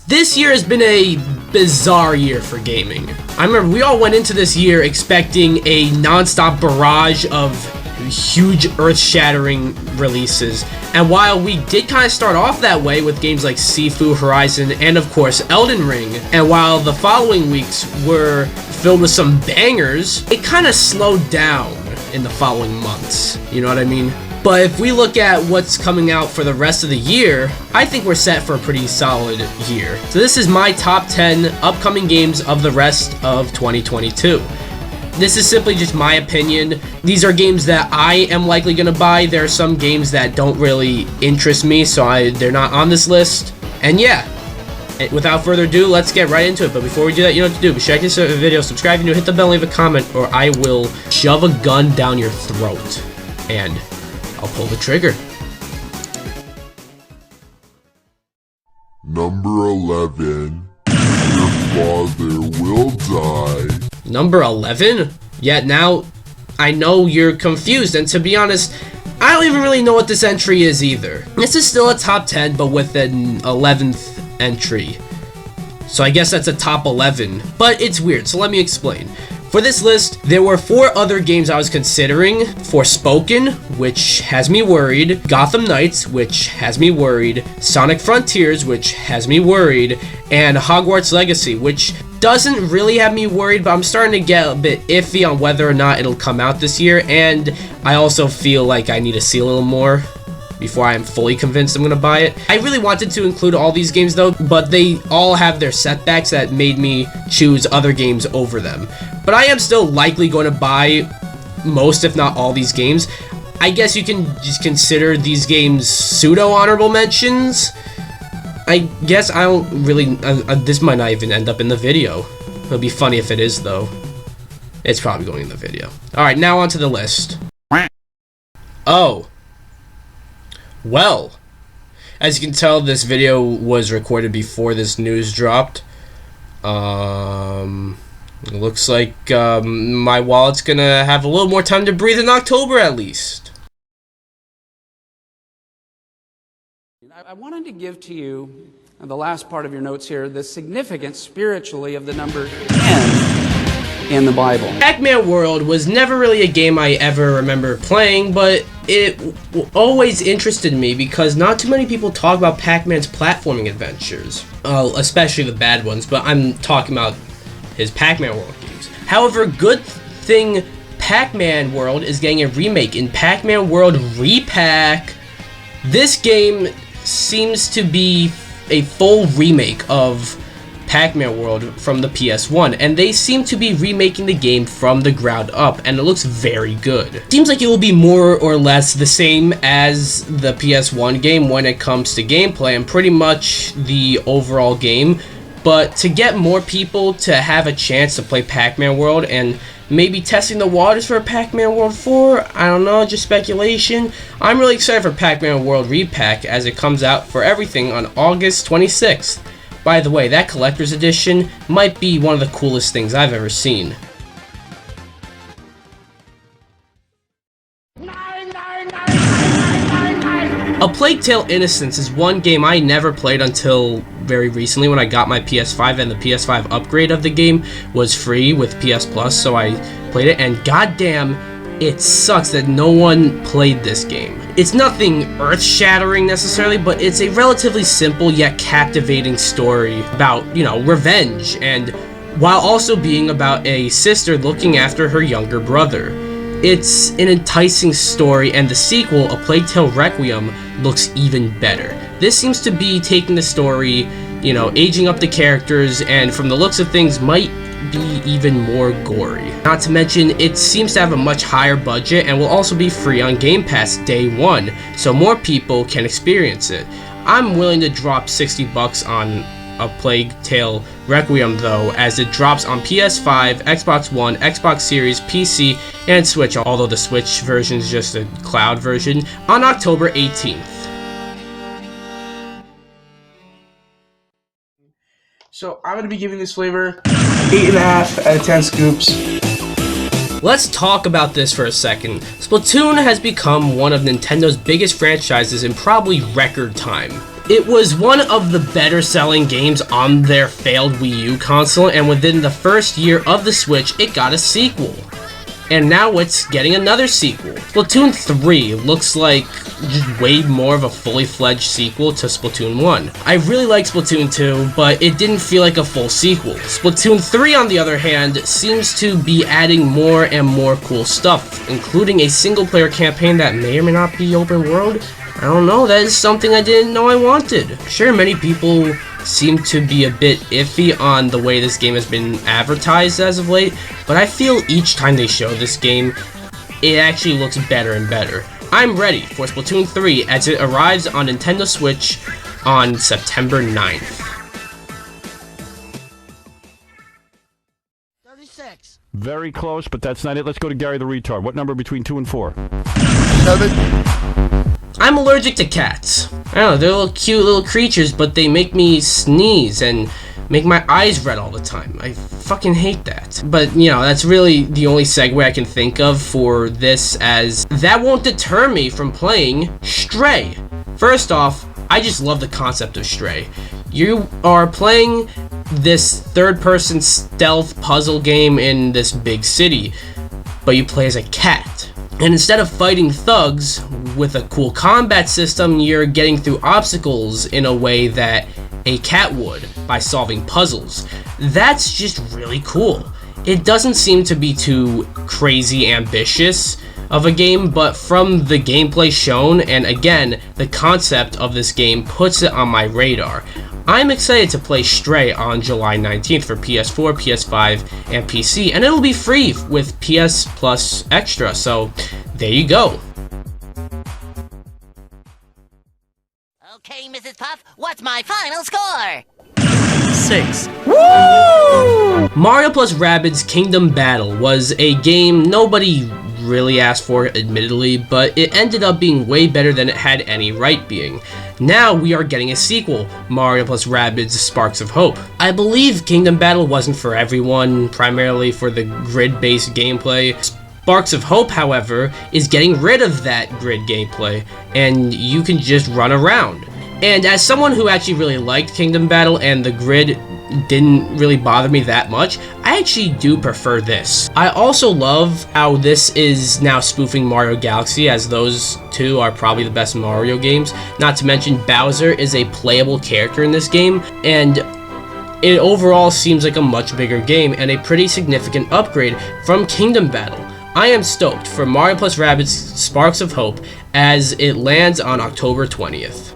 This year has been a bizarre year for gaming. I remember we all went into this year expecting a non-stop barrage of huge earth-shattering releases, and while we did kind of start off that way with games like Sifu, Horizon, and of course Elden Ring, and while the following weeks were filled with some bangers, it kind of slowed down in the following months, you know what I mean? But if we look at what's coming out for the rest of the year, I think we're set for a pretty solid year. So this is my top 10 upcoming games of the rest of 2022. This is simply just my opinion. These are games that I am likely going to buy. There are some games that don't really interest me, so they're not on this list. And yeah, without further ado, let's get right into it. But before we do that, you know what to do. Be sure to like this video, subscribe if you're new, hit the bell, leave a comment, or I will shove a gun down your throat. And I'll pull the trigger. Number 11. Your father will die. Number 11? Yeah, now I know you're confused, and to be honest, I don't even really know what this entry is either. This is still a top 10, but with an 11th entry. So I guess that's a top 11, but it's weird, so let me explain. For this list, there were 4 other games I was considering. Forspoken, which has me worried. Gotham Knights, which has me worried. Sonic Frontiers, which has me worried. And Hogwarts Legacy, which doesn't really have me worried, but I'm starting to get a bit iffy on whether or not it'll come out this year. And I also feel like I need to see a little more before I am fully convinced I'm going to buy it. I really wanted to include all these games though, but they all have their setbacks that made me choose other games over them. But I am still likely going to buy most, if not all, these games. I guess you can just consider these games pseudo-honorable mentions. I guess I don't really... this might not even end up in the video. It'll be funny if it is though. It's probably going in the video. Alright, now onto the list. Oh. Well, as you can tell, this video was recorded before this news dropped. It looks like my wallet's gonna have a little more time to breathe in October at least. I wanted to give to you, the last part of your notes here, the significance spiritually of the number 10 in the Bible. Pac-Man World was never really a game I ever remember playing, but it always interested me because not too many people talk about Pac-Man's platforming adventures, especially the bad ones, but I'm talking about his Pac-Man World games. However, good thing Pac-Man World is getting a remake in Pac-Man World Re-Pac. This game seems to be a full remake of Pac-Man World from the PS1, and they seem to be remaking the game from the ground up, and it looks very good. Seems like it will be more or less the same as the PS1 game when it comes to gameplay and pretty much the overall game, but to get more people to have a chance to play Pac-Man World and maybe testing the waters for Pac-Man World 4, I don't know, just speculation. I'm really excited for Pac-Man World Re-Pac as it comes out for everything on August 26th. By the way, that collector's edition might be one of the coolest things I've ever seen. A Plague Tale Innocence is one game I never played until very recently when I got my PS5, and the PS5 upgrade of the game was free with PS Plus, so I played it, and goddamn, it sucks that no one played this game. It's nothing earth-shattering necessarily, but it's a relatively simple yet captivating story about, you know, revenge, and while also being about a sister looking after her younger brother. It's an enticing story, and the sequel, A Plague Tale Requiem, looks even better. This seems to be taking the story, you know, aging up the characters, and from the looks of things, might be even more gory. Not to mention, it seems to have a much higher budget and will also be free on Game Pass day one, so more people can experience it. I'm willing to drop 60 bucks on A Plague Tale Requiem though, as it drops on PS5, Xbox One, Xbox Series, PC, and Switch, although the Switch version is just a cloud version, on October 18th. So I'm going to be giving this flavor 8.5 out of 10 scoops. Let's talk about this for a second. Splatoon has become one of Nintendo's biggest franchises in probably record time. It was one of the better selling games on their failed Wii U console, and within the first year of the Switch, it got a sequel. And now it's getting another sequel. Splatoon 3 looks like just way more of a fully fledged sequel to Splatoon 1. I really like Splatoon 2, but it didn't feel like a full sequel. Splatoon 3, on the other hand, seems to be adding more and more cool stuff, including a single-player campaign that may or may not be open world. I don't know, that is something I didn't know I wanted. Sure, many people seem to be a bit iffy on the way this game has been advertised as of late, but I feel each time they show this game, it actually looks better and better. I'm ready for Splatoon 3 as it arrives on Nintendo Switch on September 9th. 36. Very close, but that's not it. Let's go to Gary the Retard. What number between 2 and 4? 7. I'm allergic to cats. I don't know, they're little cute little creatures, but they make me sneeze and make my eyes red all the time. I fucking hate that. But, you know, that's really the only segue I can think of for this, as that won't deter me from playing Stray. First off, I just love the concept of Stray. You are playing this third-person stealth puzzle game in this big city, but you play as a cat. And instead of fighting thugs with a cool combat system, you're getting through obstacles in a way that a cat would by solving puzzles. That's just really cool. It doesn't seem to be too crazy ambitious of a game, but from the gameplay shown, and again, the concept of this game puts it on my radar. I'm excited to play Stray on July 19th for PS4, PS5, and PC, and it'll be free with PS Plus Extra, so there you go. Okay, Mrs. Puff, what's my final score? 6. Woo! Mario plus Rabbids Kingdom Battle was a game nobody really asked for, admittedly, but it ended up being way better than it had any right being. Now we are getting a sequel, Mario plus Rabbids Sparks of Hope. I believe Kingdom Battle wasn't for everyone, primarily for the grid-based gameplay. Sparks of Hope, however, is getting rid of that grid gameplay, and you can just run around. And as someone who actually really liked Kingdom Battle and the grid didn't really bother me that much, I actually do prefer this. I also love how this is now spoofing Mario Galaxy, as those two are probably the best Mario games. Not to mention Bowser is a playable character in this game, and it overall seems like a much bigger game and a pretty significant upgrade from Kingdom Battle. I am stoked for Mario plus Rabbids Sparks of Hope as it lands on October 20th.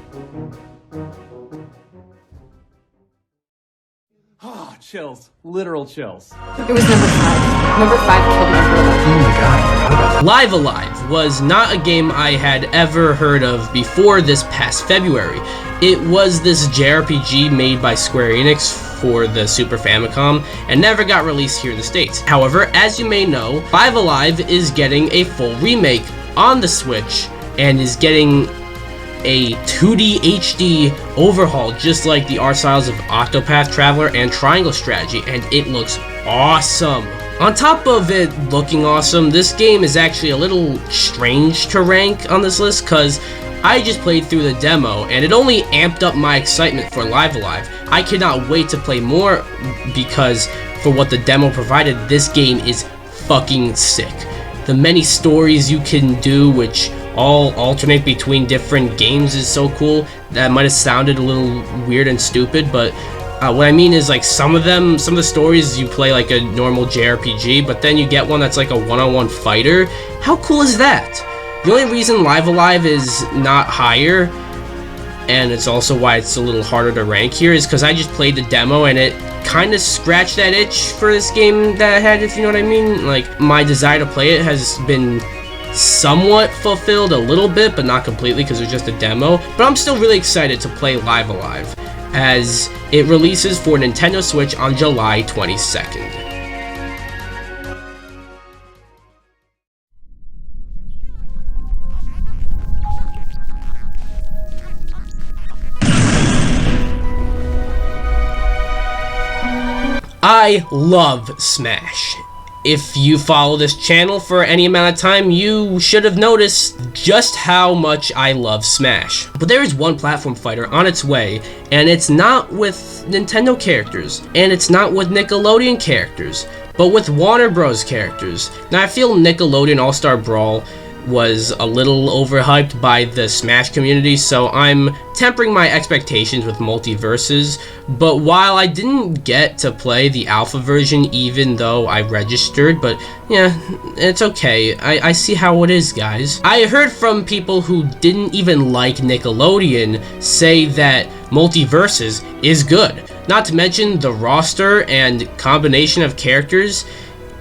Chills. Literal chills. It was number 5. Number 5 killed my brother. Oh my god. Live Alive was not a game I had ever heard of before this past February. It was this JRPG made by Square Enix for the Super Famicom and never got released here in the States. However, as you may know, Live Alive is getting a full remake on the Switch and is getting a 2D HD overhaul, just like the art styles of Octopath Traveler and Triangle Strategy, and it looks awesome. On top of it looking awesome, this game is actually a little strange to rank on this list because I just played through the demo and it only amped up my excitement for Live Alive. I cannot wait to play more because for what the demo provided, this game is fucking sick. The many stories you can do, which all alternate between different games, is so cool. That might have sounded a little weird and stupid, but what I mean is, like, some of the stories you play like a normal JRPG, but then you get one that's like a one-on-one fighter. How cool is that? The only reason Live Alive is not higher, and it's also why it's a little harder to rank here, is because I just played the demo and it kind of scratched that itch for this game that I had, if you know what I mean. Like, my desire to play it has been somewhat fulfilled a little bit, but not completely because it was just a demo. But I'm still really excited to play Live Alive as it releases for Nintendo Switch on July 22nd. I love Smash. If you follow this channel for any amount of time, you should have noticed just how much I love Smash. But there is one platform fighter on its way, and it's not with Nintendo characters, and it's not with Nickelodeon characters, but with Warner Bros. Characters. Now, I feel Nickelodeon All-Star Brawl was a little overhyped by the Smash community, so I'm tempering my expectations with Multiverses. But while I didn't get to play the alpha version even though I registered, but yeah, it's okay. I see how it is, guys. I heard from people who didn't even like Nickelodeon say that Multiverses is good. Not to mention the roster and combination of characters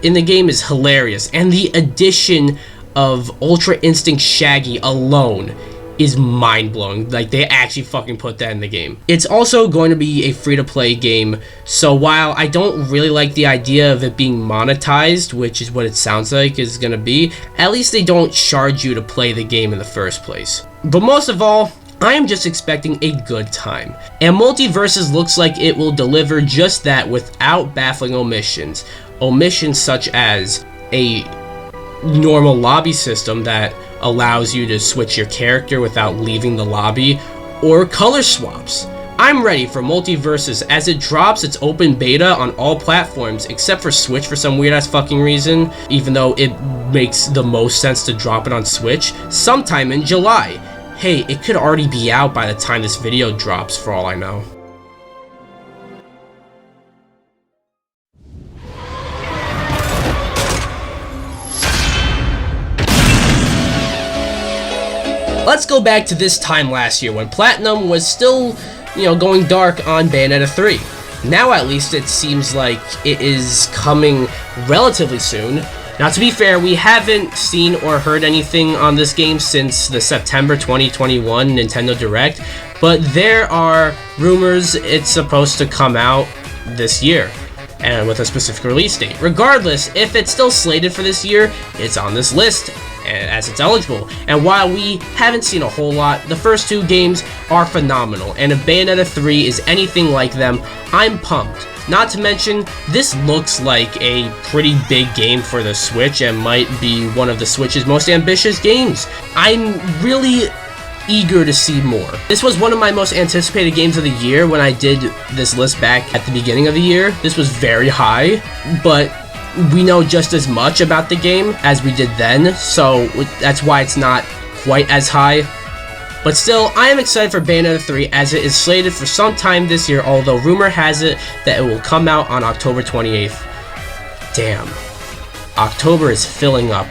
in the game is hilarious, and the addition of Ultra Instinct Shaggy alone is mind-blowing. Like, they actually fucking put that in the game. It's also going to be a free-to-play game, so while I don't really like the idea of it being monetized, which is what it sounds like is gonna be, at least they don't charge you to play the game in the first place. But most of all, I am just expecting a good time, and Multiverses looks like it will deliver just that without baffling omissions. Omissions such as a normal lobby system that allows you to switch your character without leaving the lobby, or color swaps. I'm ready for Multiverses as it drops its open beta on all platforms except for Switch for some weird ass fucking reason, even though it makes the most sense to drop it on Switch sometime in July. Hey, it could already be out by the time this video drops for all I know. Let's go back to this time last year when Platinum was still, going dark on Bayonetta 3. Now at least it seems like it is coming relatively soon. Now, to be fair, we haven't seen or heard anything on this game since the September 2021 Nintendo Direct, but there are rumors it's supposed to come out this year, and with a specific release date. Regardless, if it's still slated for this year, it's on this list as it's eligible. And while we haven't seen a whole lot, the first two games are phenomenal, and if Bayonetta 3 is anything like them, I'm pumped. Not to mention, this looks like a pretty big game for the Switch and might be one of the Switch's most ambitious games. I'm really eager to see more. This was one of my most anticipated games of the year when I did this list back at the beginning of the year. This was very high, but we know just as much about the game as we did then, so that's why it's not quite as high. But still, I am excited for Bayonetta 3 as it is slated for some time this year, although rumor has it that it will come out on October 28th. Damn. October is filling up.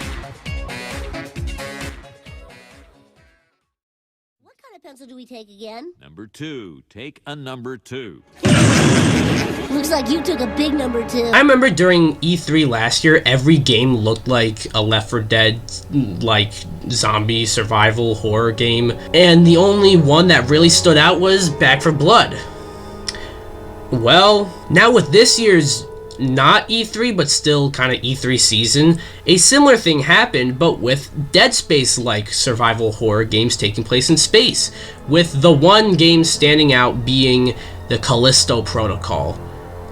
What kind of pencil do we take again? Number 2. Take a number 2. Looks like you took a big number 2. I remember during E3 last year, every game looked like a Left 4 Dead, like, zombie survival horror game, and the only one that really stood out was Back 4 Blood. Well, now with this year's not E3 but still kind of E3 season, a similar thing happened but with Dead Space-like survival horror games taking place in space, with the one game standing out being the Callisto Protocol.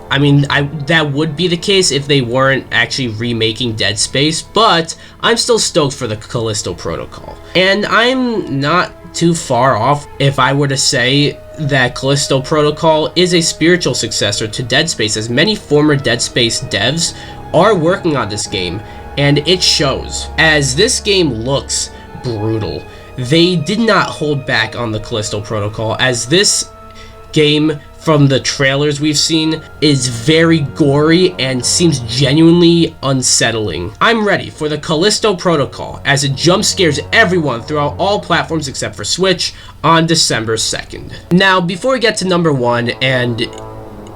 I mean, that would be the case if they weren't actually remaking Dead Space, but I'm still stoked for the Callisto Protocol. And I'm not too far off if I were to say that Callisto Protocol is a spiritual successor to Dead Space, as many former Dead Space devs are working on this game, and it shows, as this game looks brutal. They did not hold back on the Callisto Protocol, as this game, from the trailers we've seen, is very gory and seems genuinely unsettling. I'm ready for the Callisto Protocol as it jump scares everyone throughout all platforms except for Switch on December 2nd. Now, before we get to number 1, and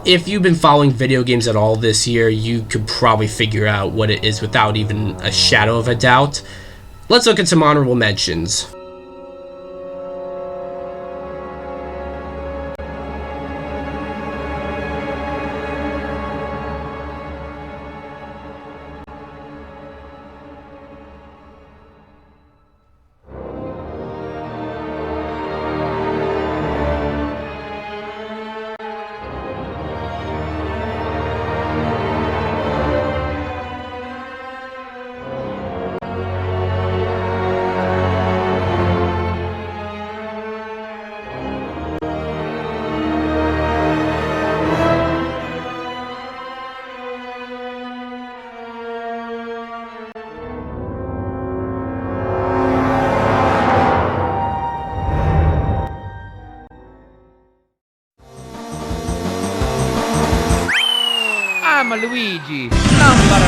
if you've been following video games at all this year, you could probably figure out what it is without even a shadow of a doubt. Let's look at some honorable mentions. I'm Luigi, number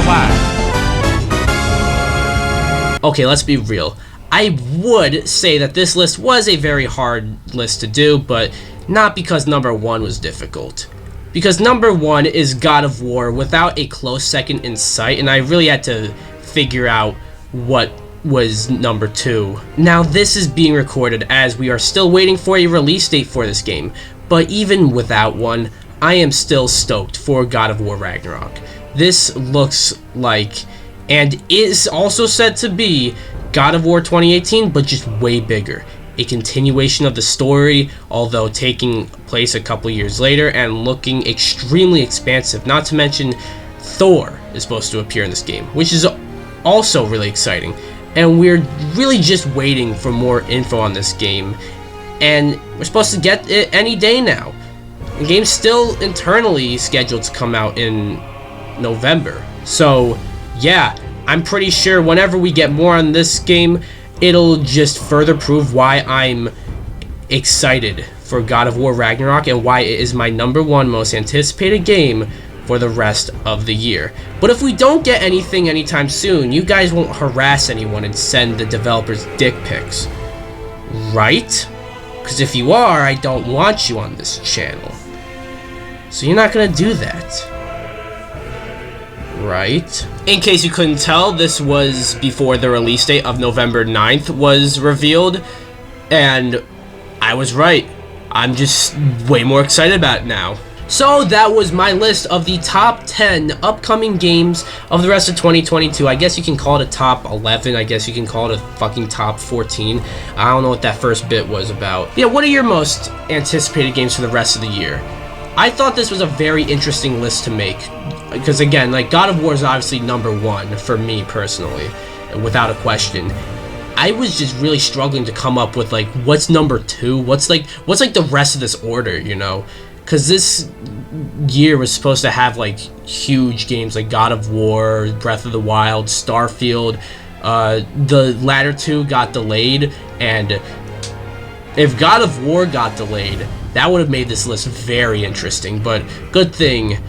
1. Okay, let's be real. I would say that this list was a very hard list to do, but not because number 1 was difficult. Because number 1 is God of War without a close second in sight, and I really had to figure out what was number 2. Now this is being recorded as we are still waiting for a release date for this game, but even without one, I am still stoked for God of War Ragnarok. This looks like, and is also said to be, God of War 2018, but just way bigger. A continuation of the story, although taking place a couple years later and looking extremely expansive. Not to mention, Thor is supposed to appear in this game, which is also really exciting. And we're really just waiting for more info on this game, and we're supposed to get it any day now. The game's still internally scheduled to come out in November. So, yeah, I'm pretty sure whenever we get more on this game, it'll just further prove why I'm excited for God of War Ragnarok and why it is my number 1 most anticipated game for the rest of the year. But if we don't get anything anytime soon, you guys won't harass anyone and send the developers dick pics, right? Because if you are, I don't want you on this channel. So you're not gonna do that, right? In case you couldn't tell, this was before the release date of November 9th was revealed, and I was right. I'm just way more excited about it now. So that was my list of the top 10 upcoming games of the rest of 2022. I guess you can call it a top 11. I guess you can call it a fucking top 14. I don't know what that first bit was about. Yeah, what are your most anticipated games for the rest of the year? I thought this was a very interesting list to make, because again, like, God of War is obviously number 1 for me personally, without a question. I was just really struggling to come up with, like, what's number 2? What's like the rest of this order, you know? Because this year was supposed to have, like, huge games like God of War, Breath of the Wild, Starfield. The latter 2 got delayed, and if God of War got delayed, that would have made this list very interesting. But good thing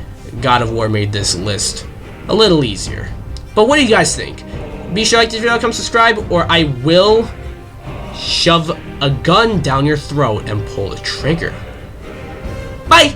God of War made this list a little easier. But what do you guys think? Be sure to like this video, come subscribe, or I will shove a gun down your throat and pull the trigger. Bye!